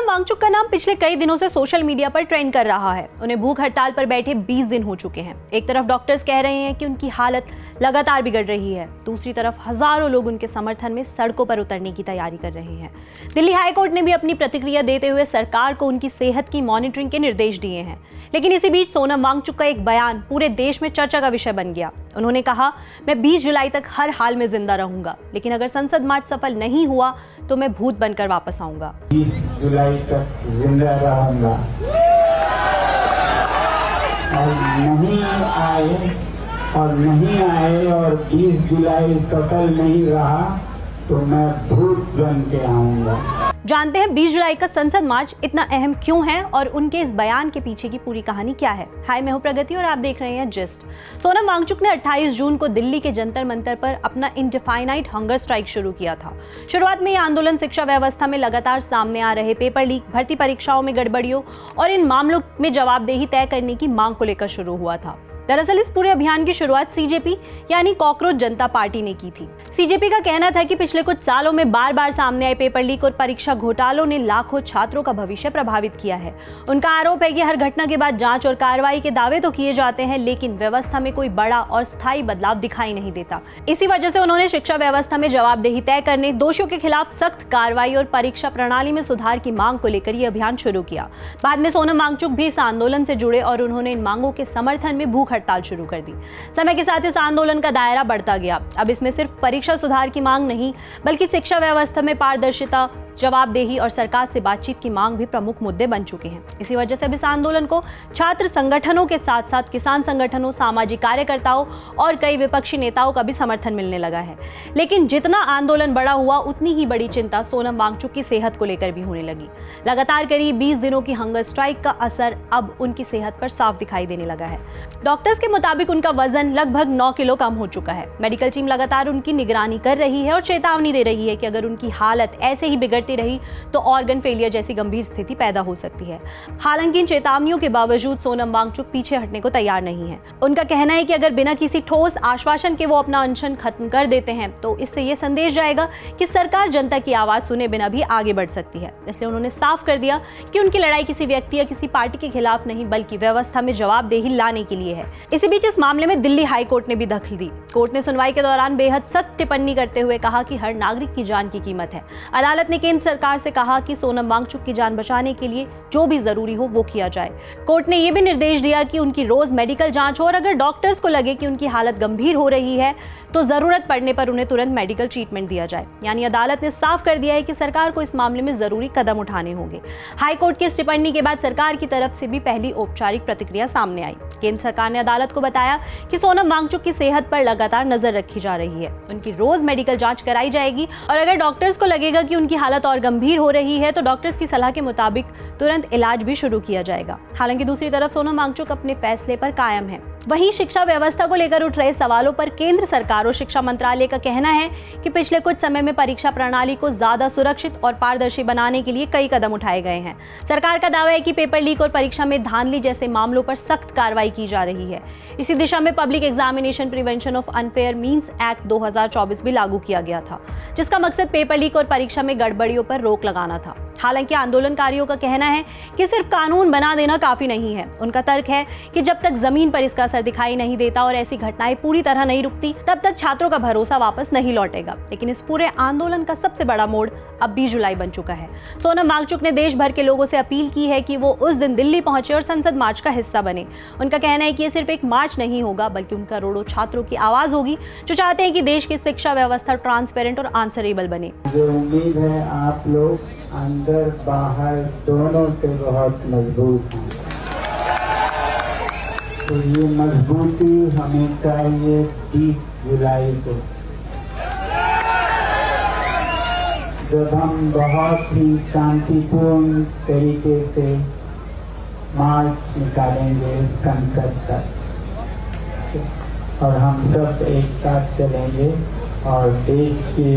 सोनम वांगचुक का नाम पिछले कई दिनों से सोशल मीडिया पर ट्रेंड कर रहा है। उन्हें भूख हड़ताल पर बैठे 20 दिन हो चुके हैं। एक तरफ डॉक्टर्स कह रहे हैं कि उनकी हालत लगातार बिगड़ रही है, दूसरी तरफ हजारों लोग उनके समर्थन में सड़कों पर उतरने की तैयारी कर रहे हैं। दिल्ली हाईकोर्ट ने भी अपनी प्रतिक्रिया देते हुए सरकार को उनकी सेहत की मॉनिटरिंग के निर्देश दिए हैं। लेकिन इसी बीच सोनम वांगचुक का एक बयान पूरे देश में चर्चा का विषय बन गया। उन्होंने कहा, मैं 20 जुलाई तक हर हाल में जिंदा रहूंगा, लेकिन अगर संसद मार्च सफल नहीं हुआ तो मैं भूत बनकर वापस आऊंगा। 20 जुलाई तक जिंदा रहूंगा और नहीं आए और 20 जुलाई सफल नहीं रहा तो मैं भूत बन के आऊंगा। जानते हैं 20 जुलाई का संसद मार्च इतना अहम क्यों है और उनके इस बयान के पीछे की पूरी कहानी क्या है। हाय, मैं हूं प्रगति और आप देख रहे हैं जिस्ट। सोनम वांगचुक ने 28 जून को दिल्ली के जंतर मंतर पर अपना इंडेफाइनाइट हंगर स्ट्राइक शुरू किया था। शुरुआत में यह आंदोलन शिक्षा व्यवस्था में लगातार सामने आ रहे पेपर लीक, भर्ती परीक्षाओं में गड़बड़ियों और इन मामलों में जवाबदेही तय करने की मांग को लेकर शुरू हुआ था। दरअसल इस पूरे अभियान की शुरुआत सीजेपी यानी कॉकरोच जनता पार्टी ने की थी। सीजेपी का कहना था कि पिछले कुछ सालों में बार बार सामने आए पेपर लीक और परीक्षा घोटालों ने लाखों छात्रों का भविष्य प्रभावित किया है। उनका आरोप है कि हर घटना के बाद जांच और कार्रवाई के दावे तो किए जाते हैं, लेकिन व्यवस्था में कोई बड़ा और स्थायी बदलाव दिखाई नहीं देता। इसी वजह से उन्होंने शिक्षा व्यवस्था में जवाबदेही तय करने, दोषियों के खिलाफ सख्त कार्रवाई और परीक्षा प्रणाली में सुधार की मांग को लेकर यह अभियान शुरू किया। बाद में सोनम वांगचुक भी इस आंदोलन से जुड़े और उन्होंने इन मांगों के समर्थन में भूख हड़ताल शुरू कर दी। समय के साथ इस आंदोलन का दायरा बढ़ता गया। अब इसमें सिर्फ परीक्षा सुधार की मांग नहीं, बल्कि शिक्षा व्यवस्था में पारदर्शिता, जवाबदेही और सरकार से बातचीत की मांग भी प्रमुख मुद्दे बन चुके हैं। इसी वजह से अब इस आंदोलन को छात्र संगठनों के साथ साथ किसान संगठनों, सामाजिक कार्यकर्ताओं और कई विपक्षी नेताओं का भी समर्थन मिलने लगा है। लेकिन जितना आंदोलन बड़ा हुआ, उतनी ही बड़ी चिंता सोनम वांगचुक की सेहत को लेकर भी होने लगी। लगातार करीब 20 दिनों की हंगर स्ट्राइक का असर अब उनकी सेहत पर साफ दिखाई देने लगा है। डॉक्टर्स के मुताबिक उनका वजन लगभग 9 किलो कम हो चुका है। मेडिकल टीम लगातार उनकी निगरानी कर रही है और चेतावनी दे रही है कि अगर उनकी हालत ऐसे ही बिगड़ती रही तो ऑर्गन फेलियर जैसी गंभीर स्थिति पैदा हो सकती है। हालांकि इन चेतावनियों के बावजूद सोनम वांगचुक पीछे हटने को तैयार नहीं है। उनका कहना है कि अगर बिना किसी ठोस आश्वासन के वो अपना अनशन खत्म कर देते हैं तो इससे ये संदेश जाएगा कि सरकार जनता की आवाज सुने बिना भी आगे बढ़ सकती है। इसलिए उन्होंने साफ कर दिया कि उनकी लड़ाई किसी व्यक्ति या किसी पार्टी के खिलाफ नहीं, बल्कि व्यवस्था में जवाबदेही लाने के लिए है। इसी बीच इस मामले में दिल्ली हाईकोर्ट ने भी दखल दी। कोर्ट ने सुनवाई के दौरान बेहद सख्त टिप्पणी करते हुए कहा कि हर नागरिक की जान की कीमत है। अदालत ने केंद्र सरकार से कहा कि सोनम वांगचुक की जान बचाने के लिए जो भी जरूरी हो वो किया जाए। कोर्ट ने यह भी निर्देश दिया कि उनकी रोज मेडिकल जांच हो और अगर डॉक्टर्स को लगे कि उनकी हालत गंभीर हो रही है तो जरूरत पड़ने पर उन्हें तुरंत मेडिकल ट्रीटमेंट दिया जाए। यानी अदालत ने साफ कर दिया है कि सरकार को इस मामले में जरूरी कदम उठाने होंगे। हाईकोर्ट की इस टिप्पणी के बाद सरकार की तरफ से भी पहली औपचारिक प्रतिक्रिया सामने आई। केंद्र सरकार ने अदालत को बताया कि सोनम वांगचुक की सेहत पर लगातार नजर रखी जा रही है। उनकी रोज मेडिकल जांच कराई जाएगी और अगर डॉक्टर्स को लगेगा कि उनकी हालत और गंभीर हो रही है तो डॉक्टर्स की सलाह के मुताबिक तुरंत इलाज भी शुरू किया जाएगा। हालांकि दूसरी तरफ सोनम वांगचुक अपने फैसले पर कायम है। वहीं शिक्षा व्यवस्था को लेकर उठ रहे सवालों पर केंद्र सरकार और शिक्षा मंत्रालय का कहना है कि पिछले कुछ समय में परीक्षा प्रणाली को ज्यादा सुरक्षित और पारदर्शी बनाने के लिए कई कदम उठाए गए हैं। सरकार का दावा है कि पेपर लीक और परीक्षा में धांधली जैसे मामलों पर सख्त कार्रवाई की जा रही है। इसी दिशा में public examination prevention of unfair means act 2024 भी लागू किया गया था, जिसका मकसद पेपर लीक और परीक्षा में गड़बड़ियों पर रोक लगाना था। हालांकि आंदोलनकारियों का कहना है कि सिर्फ कानून बना देना काफी नहीं है। उनका तर्क है कि जब तक जमीन पर इसका असर दिखाई नहीं देता और ऐसी घटनाएं पूरी तरह नहीं रुकती, तब तक छात्रों का भरोसा वापस नहीं लौटेगा। लेकिन इस पूरे आंदोलन का सबसे बड़ा मोड़ अब 20 जुलाई बन चुका है। सोनम वांगचुक ने देश भर के लोगों से अपील की है कि वो उस दिन दिल्ली पहुंचे और संसद मार्च का हिस्सा बने। उनका कहना है कि ये सिर्फ एक मार्च नहीं होगा, बल्कि उनका करोड़ों छात्रों की आवाज होगी जो चाहते हैं कि देश की शिक्षा व्यवस्था ट्रांसपेरेंट और आंसरेबल बने। मुझे उम्मीद है आप लोग अंदर बाहर दोनों से बहुत मजबूत हैं। तो ये मजबूती हमें चाहिए 20 जुलाई को, जब हम बहुत ही शांतिपूर्ण तरीके से मार्च निकालेंगे संसद तक और हम सब एक साथ चलेंगे और देश के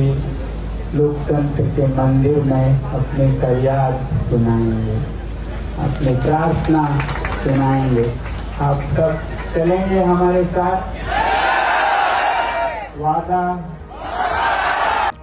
लोकतंत्र के मंदिर में अपने फरियाद सुनाएंगे, अपने प्रार्थना सुनाएंगे। आप सब चलेंगे हमारे साथ? वादा।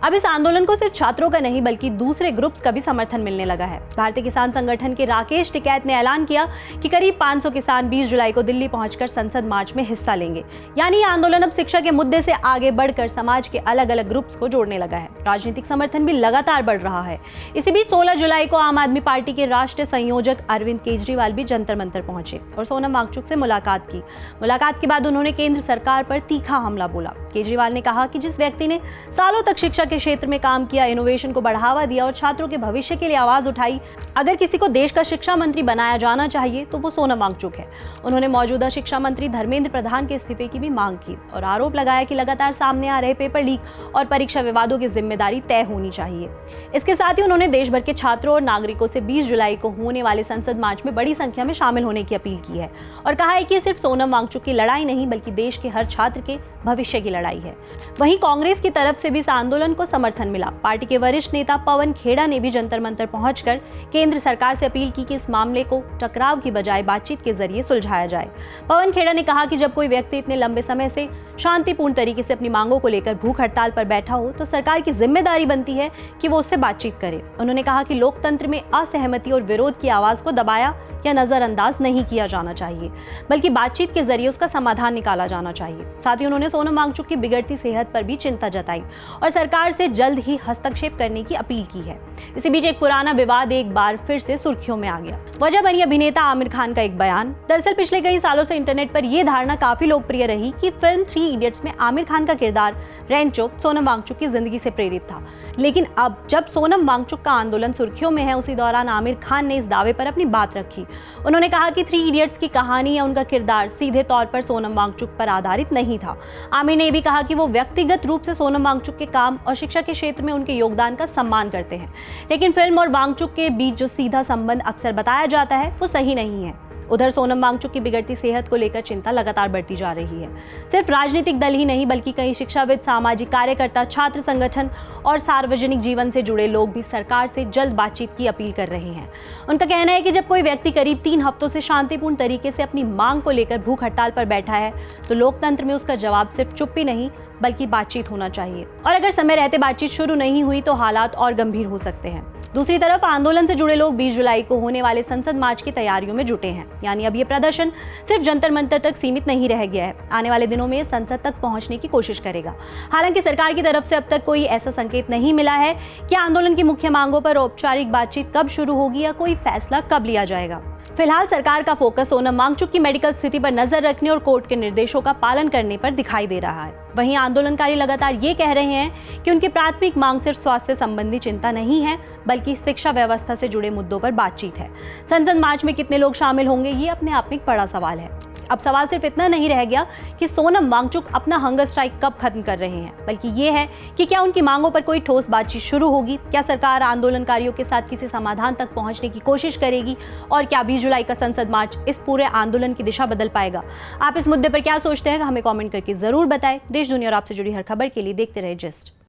अब इस आंदोलन को सिर्फ छात्रों का नहीं बल्कि दूसरे ग्रुप्स का भी समर्थन मिलने लगा है। भारतीय किसान संगठन के राकेश टिकैत ने ऐलान किया कि करीब 500 किसान 20 जुलाई को दिल्ली पहुंचकर संसद मार्च में हिस्सा लेंगे। यानी ये आंदोलन अब शिक्षा के मुद्दे से आगे बढ़कर समाज के अलग अलग ग्रुप्स को जोड़ने लगा है। राजनीतिक समर्थन भी लगातार बढ़ रहा है। इसी बीच 16 जुलाई को आम आदमी पार्टी के राष्ट्रीय संयोजक अरविंद केजरीवाल भी जंतर मंतर पहुंचे और सोनम वांगचुक से मुलाकात की। मुलाकात के बाद उन्होंने केंद्र सरकार पर तीखा हमला बोला। केजरीवाल ने कहा कि जिस व्यक्ति ने सालों तक शिक्षा के क्षेत्र में काम किया, इनोवेशन को बढ़ावा दिया और छात्रों के भविष्य के लिए आवाज उठाई, अगर किसी को देश का शिक्षा मंत्री बनाया जाना चाहिए तो वो सोनम वांगचुक है। उन्होंने मौजूदा शिक्षा मंत्री धर्मेंद्र प्रधान के इस्तीफे की भी मांग की और आरोप लगाया कि लगातार सामने आ रहे पेपर लीक और परीक्षा विवादों की जिम्मेदारी तय होनी चाहिए। इसके साथ ही उन्होंने देश भर के छात्रों और नागरिकों से 20 जुलाई को होने वाले संसद मार्च में बड़ी संख्या में शामिल होने की अपील की है और कहा है कि ये सिर्फ सोनम वांगचुक की लड़ाई नहीं बल्कि देश के हर छात्र के भविष्य की लड़ाई है। वहीं कांग्रेस की तरफ से भी इस आंदोलन को समर्थन मिला। पार्टी के वरिष्ठ नेता पवन खेड़ा ने भी जंतर मंतर पहुंचकर केंद्र सरकार से अपील की कि इस मामले को टकराव की बजाय बातचीत के जरिए सुलझाया जाए। पवन खेड़ा ने कहा कि जब कोई व्यक्ति इतने लंबे समय से शांतिपूर्ण तरीके से अपनी मांगों को लेकर भूख हड़ताल पर बैठा हो तो सरकार की जिम्मेदारी बनती है कि वो उससे बातचीत करे। उन्होंने कहा कि लोकतंत्र में असहमति और विरोध की आवाज को दबाया या नजरअंदाज नहीं किया जाना चाहिए बल्कि बातचीत के जरिए उसका समाधान निकाला जाना चाहिए। साथ ही उन्होंने सोनम वांगचुक की बिगड़ती सेहत पर भी चिंता जताई और सरकार से जल्द ही हस्तक्षेप करने की अपील की है। इसी बीच एक पुराना विवाद एक बार फिर से सुर्खियों में आ गया। वजह बनी अभिनेता आमिर खान का एक बयान। दरअसल पिछले कई सालों से इंटरनेट पर यह धारणा काफी लोकप्रिय रही कि फिल्म 3 इडियट्स में आमिर खान का किरदार रेंचो सोनम वांगचुक की जिंदगी से प्रेरित था। लेकिन अब जब सोनम वांगचुक का आंदोलन सुर्खियों में है, उसी दौरान आमिर खान ने इस दावे पर अपनी बात रखी। उन्होंने कहा कि 3 इडियट्स की कहानी या उनका किरदार सीधे तौर पर सोनम वांगचुक पर आधारित नहीं था। आमिर ने भी कहा कि वो व्यक्तिगत रूप से सोनम वांगचुक के काम और शिक्षा के क्षेत्र में उनके योगदान का सम्मान करते हैं, लेकिन फिल्म और वांगचुक के बीच जो सीधा संबंध अक्सर बताया जाता है वो सही नहीं है। उधर सोनम वांगचुक की बिगड़ती सेहत को लेकर चिंता लगातार बढ़ती जा रही है। सिर्फ राजनीतिक दल ही नहीं बल्कि कई शिक्षाविद, सामाजिक कार्यकर्ता, छात्र संगठन और सार्वजनिक जीवन से जुड़े लोग भी सरकार से जल्द बातचीत की अपील कर रहे हैं। उनका कहना है कि जब कोई व्यक्ति करीब 3 हफ्तों से शांतिपूर्ण तरीके से अपनी मांग को लेकर भूख हड़ताल पर बैठा है तो लोकतंत्र में उसका जवाब सिर्फ चुप्पी नहीं बल्कि बातचीत होना चाहिए और अगर समय रहते बातचीत शुरू नहीं हुई तो हालात और गंभीर हो सकते हैं। दूसरी तरफ आंदोलन से जुड़े लोग 20 जुलाई को होने वाले संसद मार्च की तैयारियों में जुटे हैं। यानी अब ये प्रदर्शन सिर्फ जंतर मंतर तक सीमित नहीं रह गया है, आने वाले दिनों में संसद तक पहुंचने की कोशिश करेगा। हालांकि सरकार की तरफ से अब तक कोई ऐसा संकेत नहीं मिला है कि आंदोलन की मुख्य मांगों पर औपचारिक बातचीत कब शुरू होगी या कोई फैसला कब लिया जाएगा। फिलहाल सरकार का फोकस सोनम वांगचुक की मेडिकल स्थिति पर नजर रखने और कोर्ट के निर्देशों का पालन करने पर दिखाई दे रहा है। वहीं आंदोलनकारी लगातार ये कह रहे हैं कि उनकी प्राथमिक मांग सिर्फ स्वास्थ्य संबंधी चिंता नहीं है बल्कि शिक्षा व्यवस्था से जुड़े मुद्दों पर बातचीत है। संसद मार्च में कितने लोग शामिल होंगे ये अपने आप में एक बड़ा सवाल है। अब सवाल सिर्फ इतना नहीं रह गया कि सोनम वांगचुक अपना हंगर स्ट्राइक कब खत्म कर रहे हैं, बल्कि ये है कि क्या उनकी मांगों पर कोई ठोस बातचीत शुरू होगी, क्या सरकार आंदोलनकारियों के साथ किसी समाधान तक पहुंचने की कोशिश करेगी और क्या 20 जुलाई का संसद मार्च इस पूरे आंदोलन की दिशा बदल पाएगा। आप इस मुद्दे पर क्या सोचते हैं हमें कमेंट करके जरूर बताएं। देश दुनिया और आपसे जुड़ी हर खबर के लिए देखते रहे जिस्ट।